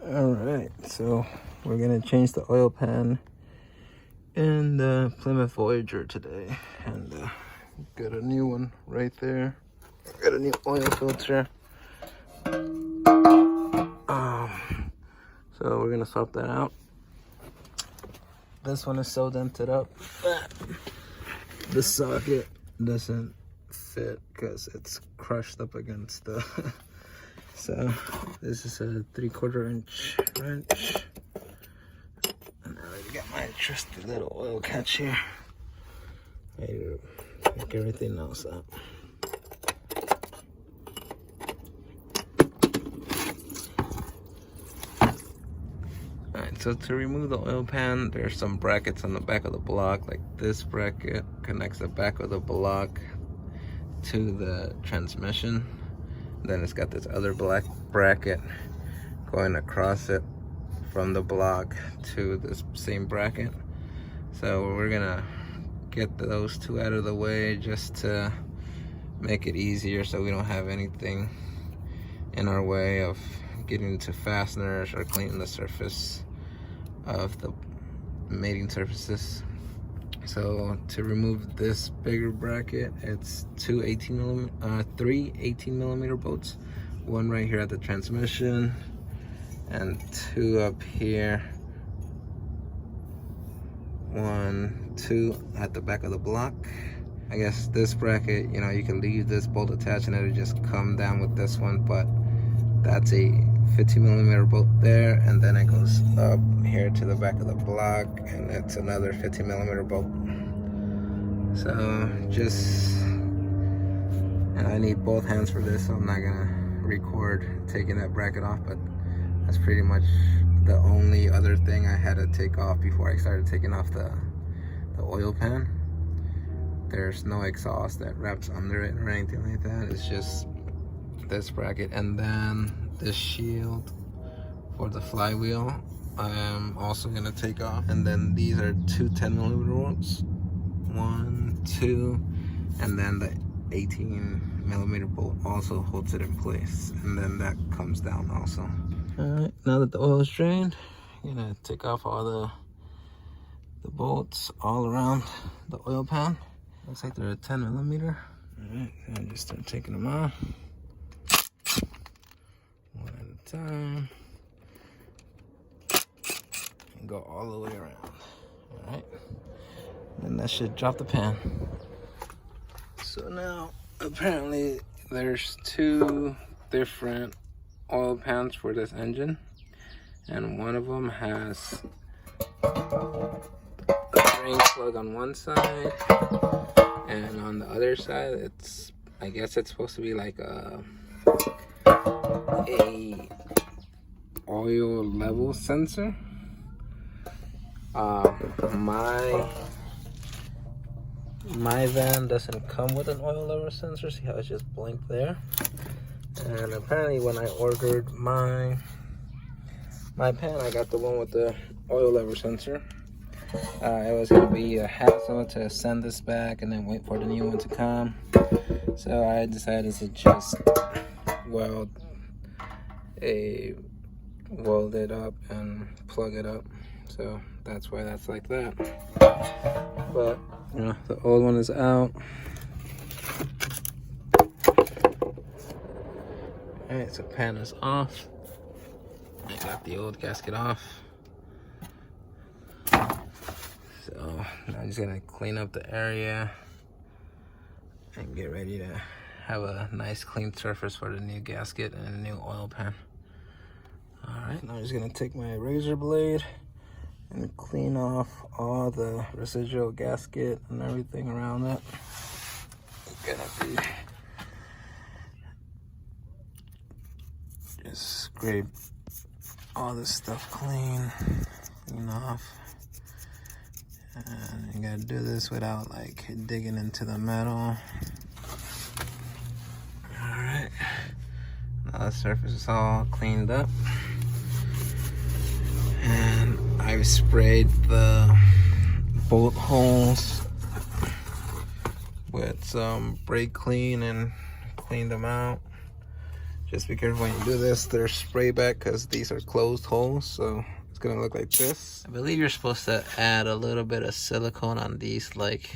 Alright, so we're gonna change the oil pan in the Plymouth Voyager today, and got a new one right there. Got a new oil filter. So we're gonna swap that out. This one is so dented up that the socket doesn't fit because it's crushed up against the so this is a 3/4 inch wrench, and now I got my trusty little oil catch here. Ready to pick everything else up. Alright, so to remove the oil pan, there's some brackets on the back of the block. Like this bracket connects the back of the block to the transmission. Then it's got this other black bracket going across it from the block to this same bracket. So we're gonna get those two out of the way just to make it easier, so we don't have anything in our way of getting to fasteners or cleaning the surface of the mating surfaces. So to remove this bigger bracket, it's three 18 millimeter bolts, one right here at the transmission and two up here, two at the back of the block. I guess this bracket, you know, you can leave this bolt attached and it'll just come down with this one, but that's a 15 millimeter bolt there, and then it goes up here to the back of the block and it's another 15 millimeter bolt. So just, and I need both hands for this, so I'm not gonna record taking that bracket off, but that's pretty much the only other thing I had to take off before I started taking off the oil pan. There's no exhaust that wraps under it or anything like that. It's just this bracket, and then this shield for the flywheel I'm also gonna take off. And then these are two 10 millimeter bolts, 1, 2, and then the 18 millimeter bolt also holds it in place, and then that comes down also. All right, now that the oil is drained, I'm gonna take off all the bolts all around the oil pan. Looks like they're a 10 millimeter. All right, and just start taking them off one at a time and go all the way around. All right, and that should drop the pan. So now apparently there's two different oil pans for this engine, and one of them has a drain plug on one side, and on the other side it's, I guess it's supposed to be like a oil level sensor. My van doesn't come with an oil level sensor. See how it's just blinked there? And apparently when I ordered my pan, I got the one with the oil level sensor. It was gonna be a hassle to send this back and then wait for the new one to come. So I decided to just weld it up and plug it up. So that's why that's like that. But you know, the old one is out. Alright, so pan is off. I got the old gasket off. So now I'm just gonna clean up the area and get ready to have a nice clean surface for the new gasket and a new oil pan. Alright, now I'm just gonna take my razor blade and clean off all the residual gasket and everything around it. It's gonna be just scrape all this stuff clean off. And you gotta do this without like digging into the metal. Alright, now the surface is all cleaned up, and I've sprayed the bolt holes with some brake clean and cleaned them out. Just be careful when you do this. They're spray back because these are closed holes, so it's gonna look like this. I believe you're supposed to add a little bit of silicone on these like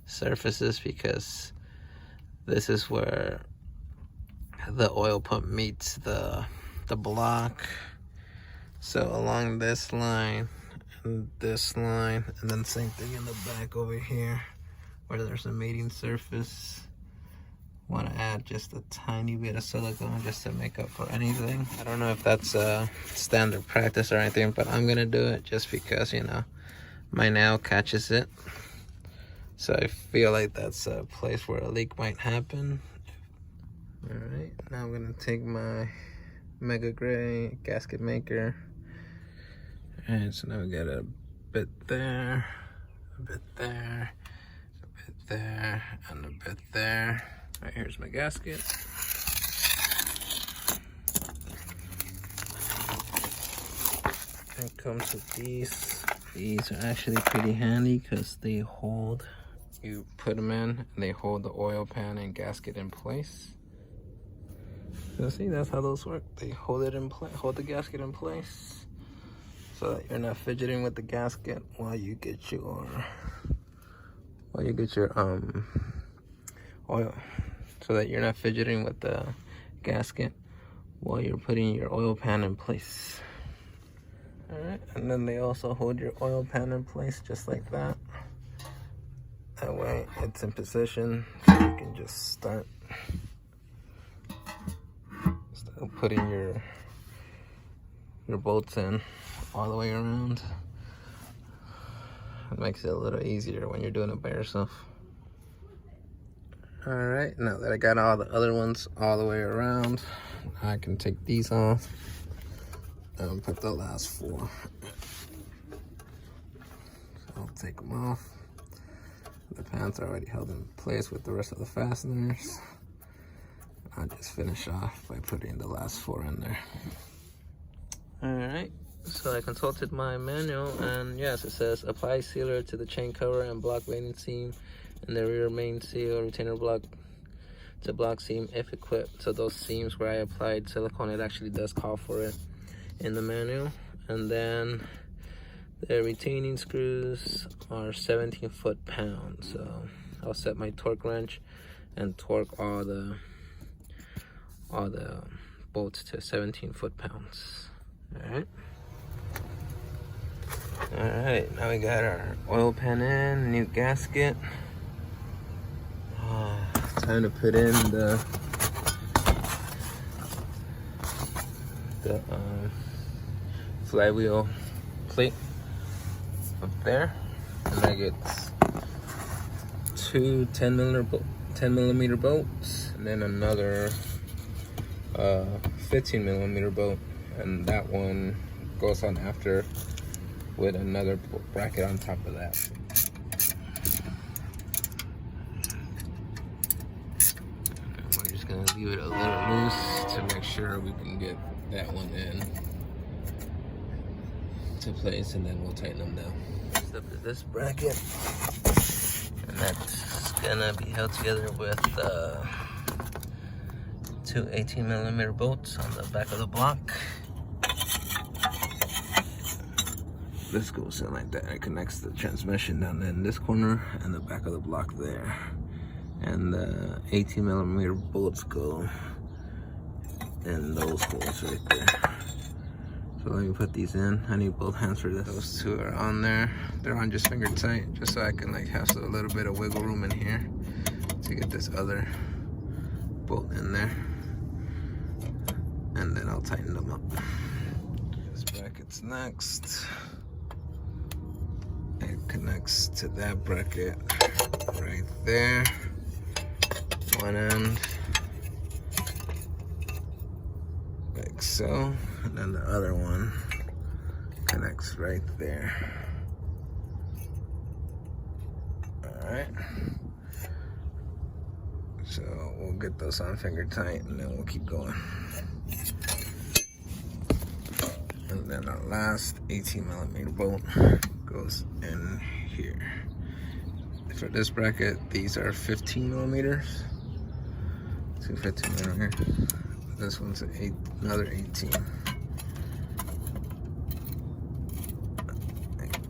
surfaces because this is where the oil pump meets the block. So along this line and this line, and then same thing in the back over here where there's a mating surface. Want to add just a tiny bit of silicone just to make up for anything. I don't know if that's a standard practice or anything, but I'm gonna do it just because, you know, my nail catches it. So I feel like that's a place where a leak might happen. All right, now I'm gonna take my Mega Gray gasket maker. And so now we got a bit there, a bit there, a bit there, and a bit there. All right, here's my gasket. And it comes with these. These are actually pretty handy because they hold, you put them in and they hold the oil pan and gasket in place. So see, that's how those work. They hold it in place, hold the gasket in place, so that you're not fidgeting with the gasket while you get your oil. So that you're not fidgeting with the gasket while you're putting your oil pan in place. All right, and then they also hold your oil pan in place just like that. That way, it's in position, so you can just start putting your bolts in all the way around. It makes it a little easier when you're doing it by yourself. All right, now that I got all the other ones all the way around, I can take these off and put the last 4. So I'll take them off. The pants are already held in place with the rest of the fasteners. I'll just finish off by putting the last 4 in there. Alright, so I consulted my manual, and yes, it says apply sealer to the chain cover and block mating seam and the rear main seal retainer block to block seam if equipped. So those seams where I applied silicone, it actually does call for it in the manual. And then the retaining screws are 17 foot-pounds. So I'll set my torque wrench and torque all the bolts to 17 foot-pounds. Alright, now we got our oil pan in, new gasket. Time to put in the flywheel plate up there, and that gets 2 10 millimeter bolts, and then another 15 millimeter bolt, and that one goes on after with another bracket on top of that. And we're just gonna leave it a little loose to make sure we can get that one in to place, and then we'll tighten them down. Next up is this bracket, and that's gonna be held together with 2 18 millimeter bolts on the back of the block. This goes in like that. It connects the transmission down in this corner and the back of the block there. And the 18 millimeter bolts go in those holes right there. So let me put these in. I need both hands for this. Those 2 are on there. They're on just finger tight, just so I can like have a little bit of wiggle room in here to get this other bolt in there. And then I'll tighten them up. This bracket's next. It connects to that bracket right there. One end, like so. And then the other one connects right there. Alright. So we'll get those on finger tight, and then we'll keep going. And then our last 18 millimeter bolt goes in here. For this bracket, these are 15 millimeters. 2 15 millimeters. This one's another 18.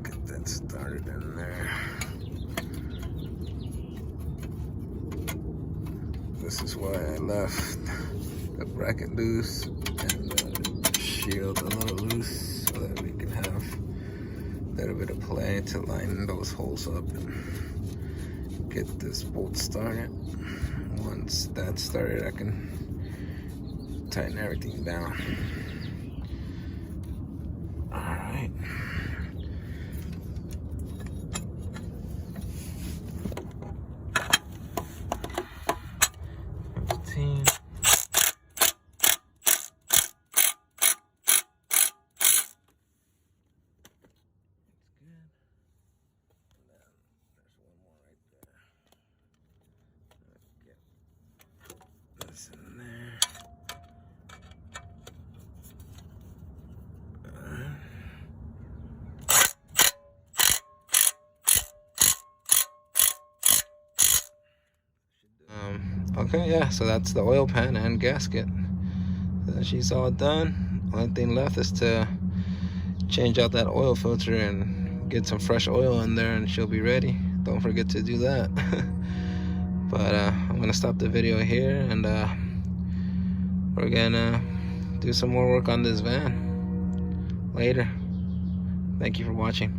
Get that started in there. This is why I left the bracket loose and the shield a little loose, so that we can have a little bit of play to line those holes up and get this bolt started. Once that's started, I can tighten everything down. Alright. In there. Okay, yeah, so that's the oil pan and gasket. So she's all done. Only thing left is to change out that oil filter and get some fresh oil in there, and she'll be ready. Don't forget to do that. But I'm gonna stop the video here, and we're gonna do some more work on this van later. Thank you for watching.